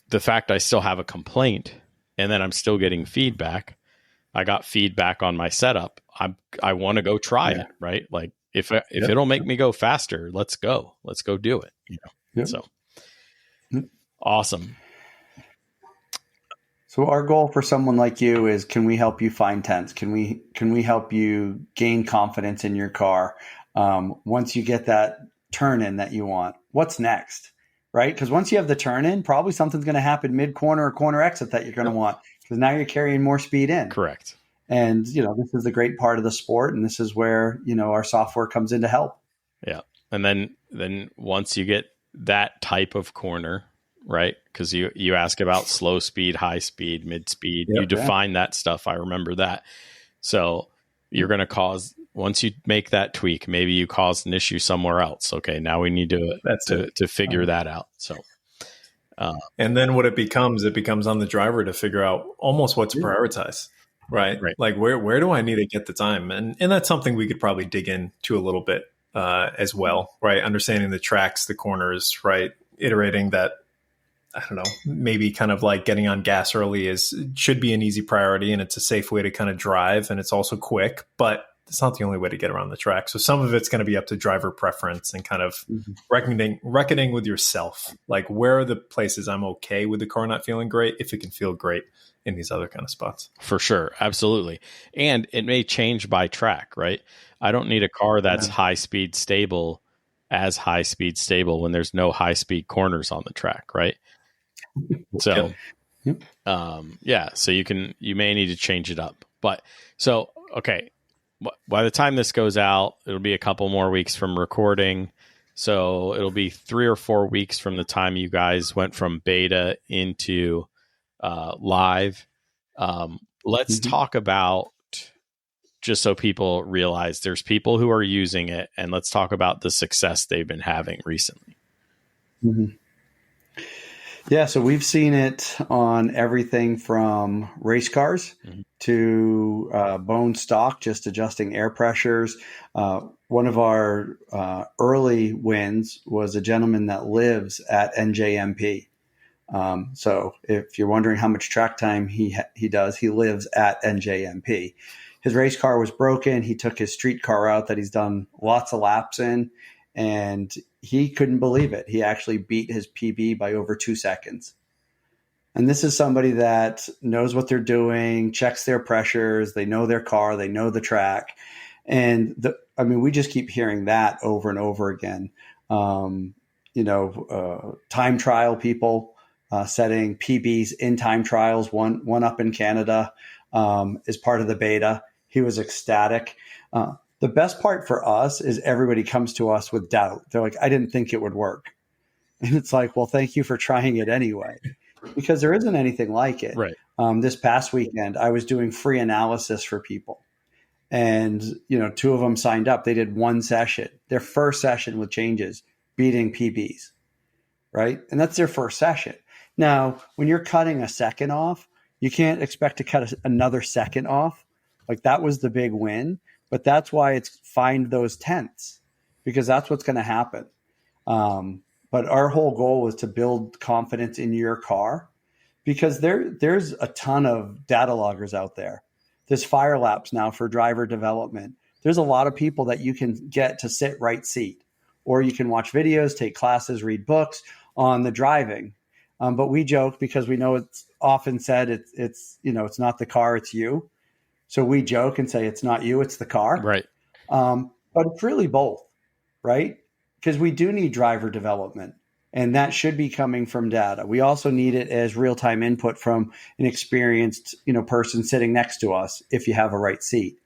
the fact I still have a complaint and then I'm still getting feedback. I got feedback on my setup. I want to go try it, right? Like if it'll make me go faster, let's go do it. So awesome. So our goal for someone like you is, can we help you find tenths? Can we help you gain confidence in your car? Once you get that turn in that you want, what's next, right? Because once you have the turn in, probably something's going to happen mid corner or corner exit that you're going to want, because now you're carrying more speed in. Correct. And, this is the great part of the sport. And this is where, our software comes in to help. Yeah. And then then once you get that type of corner, right? Because you ask about slow speed, high speed, mid speed. Yep. You define that stuff. I remember that. So you're going to cause, once you make that tweak, maybe you caused an issue somewhere else. Okay, now we need to figure that out. So, and then what it becomes on the driver to figure out almost what to prioritize, right? Like where do I need to get the time? And that's something we could probably dig into a little bit as well, right? Understanding the tracks, the corners, right? Iterating that, I don't know, maybe kind of like getting on gas early should be an easy priority, and it's a safe way to kind of drive, and it's also quick, but it's not the only way to get around the track. So some of it's going to be up to driver preference and kind of reckoning with yourself. Like, where are the places I'm okay with the car not feeling great if it can feel great in these other kind of spots? For sure. Absolutely. And it may change by track, right? I don't need a car that's high speed stable when there's no high speed corners on the track, right? So, so you may need to change it up. But so, okay, by the time this goes out, it'll be a couple more weeks from recording. So it'll be 3 or 4 weeks from the time you guys went from beta into live. Let's talk about, just so people realize there's people who are using it, and let's talk about the success they've been having recently. Yeah, so we've seen it on everything from race cars to bone stock, just adjusting air pressures. One of our early wins was a gentleman that lives at NJMP. So if you're wondering how much track time he does, he lives at NJMP. His race car was broken. He took his street car out that he's done lots of laps in, and he couldn't believe it. He actually beat his PB by over 2 seconds. And this is somebody that knows what they're doing, checks their pressures. They know their car. They know the track. And we just keep hearing that over and over again. Time trial people setting PBs in time trials, one up in Canada is part of the beta. He was ecstatic. The best part for us is everybody comes to us with doubt. They're like, I didn't think it would work. And it's like, well, thank you for trying it anyway, because there isn't anything like it. Right. This past weekend, I was doing free analysis for people, and 2 of them signed up. They did 1 session, their first session with changes, beating PBs, right? And that's their first session. Now, when you're cutting a second off, you can't expect to cut another second off. Like, that was the big win. But that's why it's find those tenths, because that's what's going to happen. But our whole goal was to build confidence in your car, because there's a ton of data loggers out there. There's Fire Laps now for driver development. There's a lot of people that you can get to sit right seat, or you can watch videos, take classes, read books on the driving. But we joke, because we know it's often said it's not the car, it's you. So we joke and say it's not you, it's the car. Right. But it's really both, right? Because we do need driver development, and that should be coming from data. We also need it as real-time input from an experienced, person sitting next to us if you have a right seat.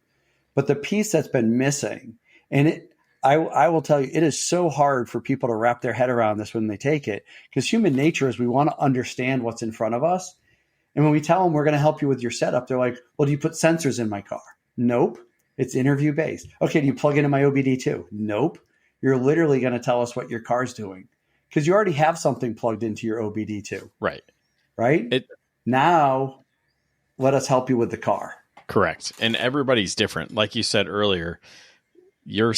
But the piece that's been missing, and I will tell you, it is so hard for people to wrap their head around this when they take it, because human nature is we want to understand what's in front of us. And when we tell them we're going to help you with your setup, they're like, well, do you put sensors in my car? Nope. It's interview based. Okay. Do you plug into my OBD2? Nope. You're literally going to tell us what your car's doing, because you already have something plugged into your OBD2. Right. Right. Now let us help you with the car. Correct. And everybody's different. Like you said earlier, your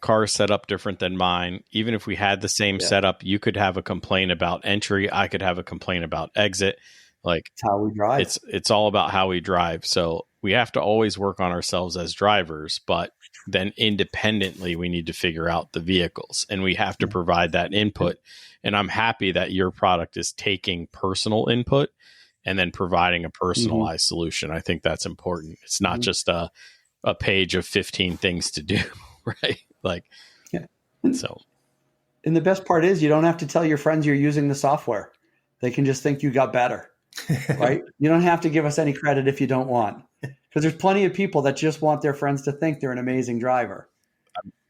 car setup different than mine. Even if we had the same setup, you could have a complaint about entry. I could have a complaint about exit. Like, it's how we drive. It's all about how we drive. So we have to always work on ourselves as drivers, but then independently we need to figure out the vehicles, and we have to provide that input. And I'm happy that your product is taking personal input and then providing a personalized solution. I think that's important. It's not just a page of 15 things to do, right? Like, so. And the best part is you don't have to tell your friends you're using the software. They can just think you got better. Right? You don't have to give us any credit if you don't want, because there's plenty of people that just want their friends to think they're an amazing driver.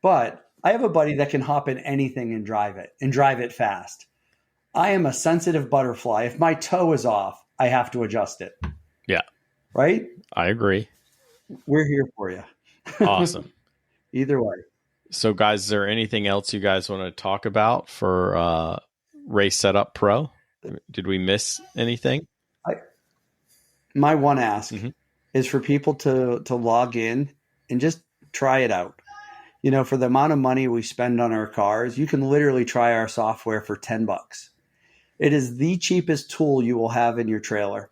But I have a buddy that can hop in anything and drive it fast. I am a sensitive butterfly. If my toe is off, I have to adjust it. Yeah. Right? I agree. We're here for you. Awesome. Either way. So, guys, is there anything else you guys want to talk about for Race Setup Pro? Did we miss anything? My one ask is for people to log in and just try it out. You know, for the amount of money we spend on our cars, you can literally try our software for $10. It is the cheapest tool you will have in your trailer,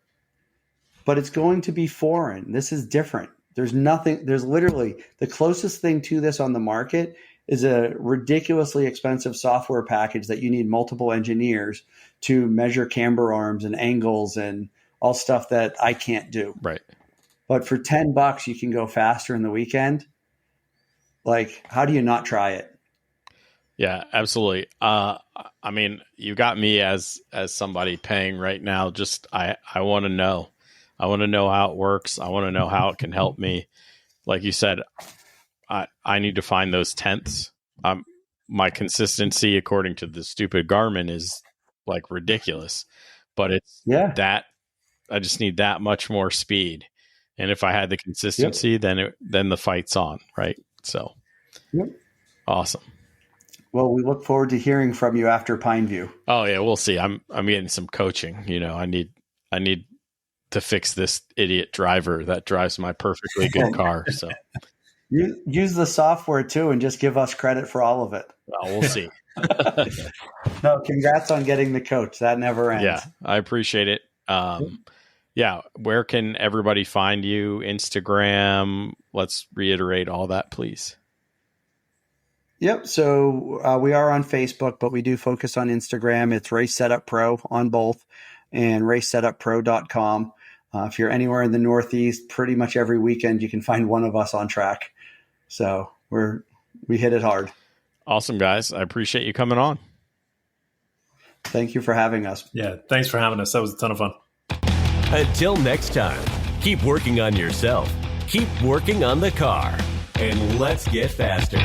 but it's going to be foreign. This is different. There's literally the closest thing to this on the market is a ridiculously expensive software package that you need multiple engineers to measure camber arms and angles and all stuff that I can't do. Right. But for $10, you can go faster in the weekend. Like, how do you not try it? Yeah, absolutely. I mean, you got me as somebody paying right now. Just I want to know. I want to know how it works. I want to know how it can help me. Like you said, I need to find those tenths. My consistency, according to the stupid Garmin, is like ridiculous. But it's that I just need that much more speed. And if I had the consistency, then the fight's on, right? So, awesome. Well, we look forward to hearing from you after Pineview. Oh yeah, we'll see. I'm getting some coaching. You know, I need to fix this idiot driver that drives my perfectly good car. So you use the software too, and just give us credit for all of it. Well, we'll see. No, congrats on getting the coach. That never ends. Yeah, I appreciate it. Yeah, where can everybody find you? Instagram. Let's reiterate all that, please. Yep. So we are on Facebook, but we do focus on Instagram. It's Race Setup Pro on both, and racesetuppro.com. If you're anywhere in the Northeast, pretty much every weekend you can find one of us on track. So we hit it hard. Awesome, guys. I appreciate you coming on. Thank you for having us. Yeah, thanks for having us. That was a ton of fun. Until next time, keep working on yourself, keep working on the car, and let's get faster.